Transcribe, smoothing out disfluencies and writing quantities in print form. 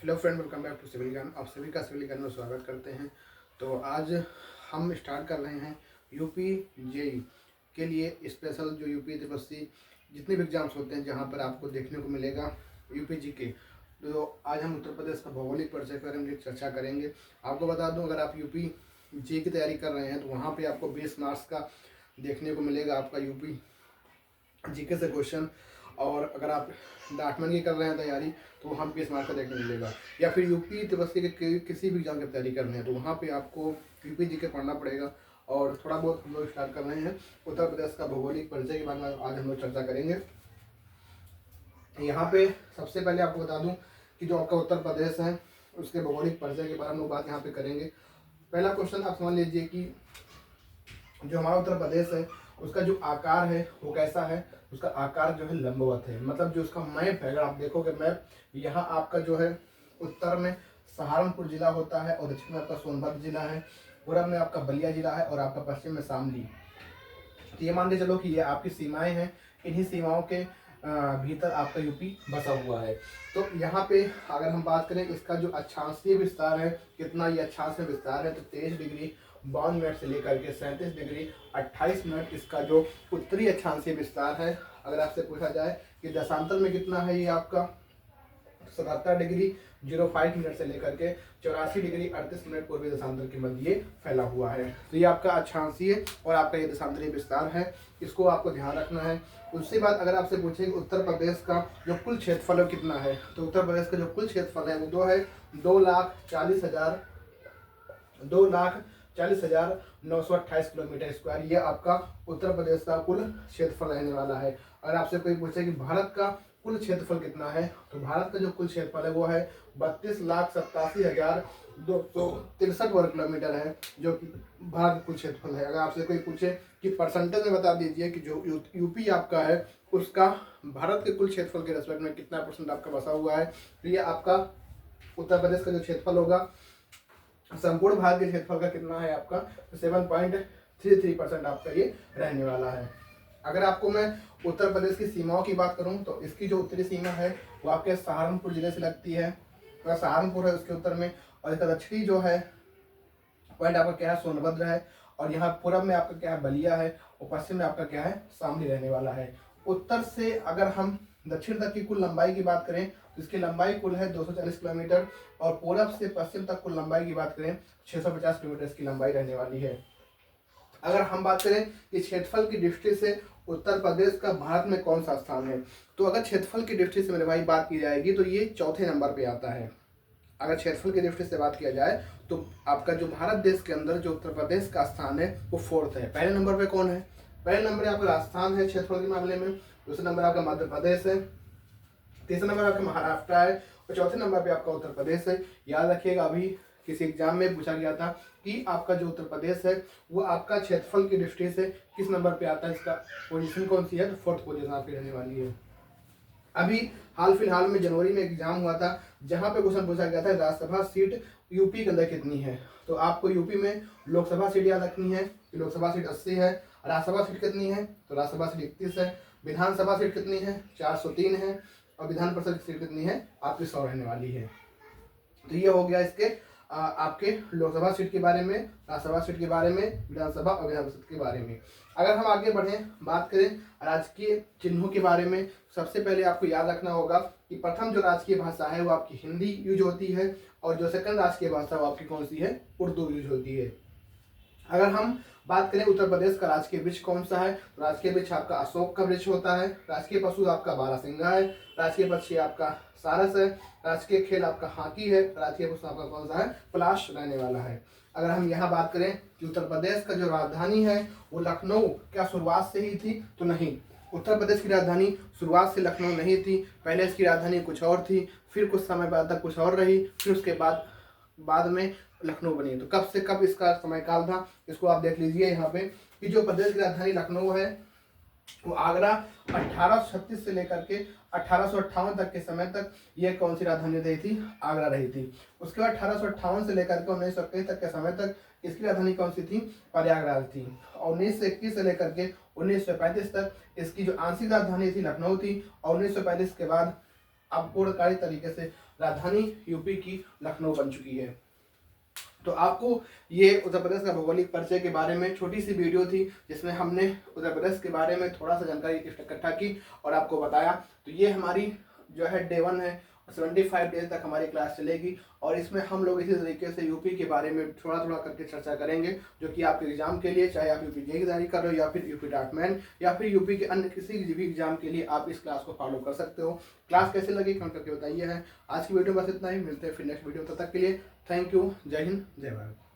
Hello friend, welcome back to civil Gyan. आप सभी का सिविल ज्ञान में स्वागत करते हैं। तो आज हम स्टार्ट कर रहे हैं यूपी जेई के लिए स्पेशल जो यूपी त्रिपक्षी जितने भी एग्जाम्स होते हैं जहां पर आपको देखने को मिलेगा यूपी जी के। तो आज हम उत्तर प्रदेश का भौगोलिक परिचय पर हम चर्चा करेंगे। आपको बता दूं, अगर आप यूपी जी की तैयारी कर रहे हैं तो वहाँ पर आपको 20 मार्क्स का देखने को मिलेगा आपका यूपी जीके से क्वेश्चन। और अगर आप डाकमन की कर रहे हैं तैयारी तो वहाँ पे 20 मार्क का देखने मिलेगा। या फिर यूपी त्रिपक्षी के किसी भी एग्जाम की तैयारी करनी है तो वहाँ पे आपको यूपी जीके पढ़ना पड़ेगा। और थोड़ा बहुत हम लोग स्टार्ट कर रहे हैं उत्तर प्रदेश का भौगोलिक परिचय के बारे में आज हम लोग चर्चा करेंगे। यहाँ पे सबसे पहले आपको बता दूँ कि जो आपका उत्तर प्रदेश है उसके भौगोलिक परिचय के बारे में बात यहाँ पे करेंगे। पहला क्वेश्चन आप समझ लीजिए कि जो हमारा उत्तर प्रदेश है उसका जो आकार है वो कैसा है। उसका आकार जो है लंबवत है, मतलब जो उसका मैप है, अगर आप देखोगे मैप, यहाँ आपका जो है उत्तर में सहारनपुर जिला होता है और दक्षिण में आपका सोनभद्र जिला है, पूरब में आपका बलिया जिला है और आपका पश्चिम में शामली। तो ये मान के चलो कि ये आपकी सीमाएं हैं, इन्हीं सीमाओं के भीतर आपका यूपी बसा हुआ है। तो यहाँ पे अगर हम बात करें इसका जो अक्षांशीय विस्तार है, कितना ये अक्षांश में विस्तार है, तो 23 डिग्री 52 मिनट से लेकर के 37 डिग्री 28 मिनट इसका जो उत्तरी अक्षांशीय विस्तार है। अगर आपसे पूछा जाए कि दशांतर में कितना है, ये आपका 77 डिग्री 05 मिनट से लेकर के 84 डिग्री 38 मिनट पूर्वी दशांतर के मध्य ये फैला हुआ है। तो ये आपका अक्षांशीय और आपका ये दशांतरीय विस्तार है, इसको आपको ध्यान रखना है। उसके बाद अगर आपसे पूछे कि उत्तर प्रदेश का जो कुल क्षेत्रफल कितना है, तो उत्तर प्रदेश का जो कुल क्षेत्रफल है वो 2,40,928 किलोमीटर स्क्वायर। ये आपका उत्तर प्रदेश का कुल क्षेत्रफल रहने वाला है। अगर आपसे कोई पूछे कि भारत का कुल क्षेत्रफल कितना है, तो भारत का जो कुल क्षेत्रफल है वो है 32,87,263 वर्ग किलोमीटर है, जो कि भारत का कुल क्षेत्रफल है। अगर आपसे कोई पूछे कि परसेंटेज में बता दीजिए कि जो यूपी आपका है उसका भारत के कुल क्षेत्रफल के रेस्पेक्ट में कितना परसेंट आपका बसा हुआ है, तो ये आपका उत्तर प्रदेश का जो क्षेत्रफल होगा संपूर्ण भारत के क्षेत्रफल का कितना है आपका, तो 7.33% आपका ये रहने वाला है। अगर आपको मैं उत्तर प्रदेश की सीमाओं की बात करूं तो इसकी जो उत्तरी सीमा है वो आपके सहारनपुर जिले से लगती है, तो सहारनपुर है उसके उत्तर में, और इसका दक्षिणी जो है पॉइंट आपका क्या है, सोनभद्र है, और यहाँ पूरब में आपका क्या है, बलिया है, और पश्चिम में आपका क्या है, शामली रहने वाला है। उत्तर से अगर हम दक्षिण तक की कुल लंबाई की बात करें तो इसकी लंबाई कुल है 240 किलोमीटर, और पूरब से पश्चिम तक कुल लंबाई की बात करें 650 किलोमीटर इसकी लंबाई रहने वाली है। अगर हम बात करें कि क्षेत्रफल की दृष्टि से उत्तर प्रदेश का भारत में कौन सा स्थान है, तो अगर क्षेत्रफल की दृष्टि से मेरे भाई बात की जाएगी तो ये चौथे नंबर पे आता है। अगर क्षेत्रफल की दृष्टि से बात किया जाए तो आपका जो भारत देश के अंदर जो उत्तर प्रदेश का स्थान है वो फोर्थ है। पहले नंबर पे कौन है, पहले नंबर आपका राजस्थान है क्षेत्रफल के मामले में, दूसरे नंबर आपका मध्य प्रदेश है, तीसरे नंबर आपका महाराष्ट्र है, और चौथे नंबर पे आपका उत्तर प्रदेश है। याद रखिएगा, अभी किसी एग्जाम में पूछा गया था कि आपका जो उत्तर प्रदेश है वो आपका क्षेत्रफल की दृष्टि से किस नंबर पे आता है, इसका पोजीशन कौन सी है, तो फोर्थ पोजीशन आपकी रहने वाली है। अभी हाल फिलहाल में जनवरी में एग्जाम हुआ था जहां पे क्वेश्चन पूछा गया था राज्यसभा सीट यूपी के अंदर कितनी है, तो आपको यूपी में लोकसभा सीट याद रखनी है कि लोकसभा सीट 80 है, राज्यसभा सीट कितनी है, तो राज्यसभा सीट 31 है, विधानसभा सीट कितनी है, 403 है, और विधान परिषद की सीट कितनी है, आपकी 100 रहने वाली है। तो ये हो गया इसके आपके लोकसभा सीट के बारे में, राज्यसभा सीट के बारे में, विधानसभा और विधान परिषद के बारे में। अगर हम आगे बढ़ें, बात करें राजकीय चिन्हों के बारे में, सबसे पहले आपको याद रखना होगा कि प्रथम जो राजकीय भाषा है वो आपकी हिंदी यूज होती है, और जो सेकंड राजकीय भाषा वो आपकी कौन सी है, उर्दू यूज होती है। अगर हम बात करें उत्तर प्रदेश का राजकीय वृक्ष कौन सा है, तो राजकीय वृक्ष आपका अशोक का वृक्ष होता है, राजकीय पशु आपका बारहसिंगा है, राजकीय पक्षी आपका सारस है, राजकीय खेल आपका हॉकी है, राजकीय पुष्प आपका कौन सा है, पलाश रहने वाला है। अगर हम यहाँ बात करें कि उत्तर प्रदेश का जो राजधानी है वो लखनऊ क्या शुरुआत से ही थी, तो नहीं, उत्तर प्रदेश की राजधानी शुरुआत से लखनऊ नहीं थी, पहले इसकी राजधानी कुछ और थी, फिर कुछ समय बाद तक कुछ और रही, फिर उसके बाद में लखनऊ बनी। तो कब से कब इसका समयकाल था, इसको आप देख लीजिए यहाँ पे कि जो प्रदेश की राजधानी लखनऊ है वो आगरा 1836 से लेकर के 1858 तक के समय तक ये कौन सी राजधानी रही थी, आगरा रही थी। उसके बाद 1858 से लेकर के 1921 तक के समय तक इसकी राजधानी कौन सी थी, प्रयागराज थी। और 1921 से लेकर के 1935 तक इसकी जो आंशिक राजधानी थी लखनऊ थी, और 1935 के बाद अब पूर्णकारी तरीके से राजधानी यूपी की लखनऊ बन चुकी है। तो आपको ये उत्तर प्रदेश का भौगोलिक परिचय के बारे में छोटी सी वीडियो थी, जिसमें हमने उत्तर प्रदेश के बारे में थोड़ा सा जानकारी इकट्ठा की और आपको बताया। तो ये हमारी जो है डे 1 है, 75 डेज तक हमारी क्लास चलेगी और इसमें हम लोग इसी तरीके से यूपी के बारे में थोड़ा थोड़ा करके चर्चा करेंगे, जो कि आपके एग्जाम के लिए, चाहे आप यूपी जेईई की तैयारी कर रहे हो या फिर यूपी डॉटमैन या फिर यूपी के अन्य किसी भी एग्जाम के लिए, आप इस क्लास को फॉलो कर सकते हो। क्लास कैसे लगी कमेंट करके बताइए। है आज की वीडियो बस इतना ही, मिलते हैं फिर नेक्स्ट वीडियो, तब तक के लिए थैंक यू। जय हिंद, जय भारत।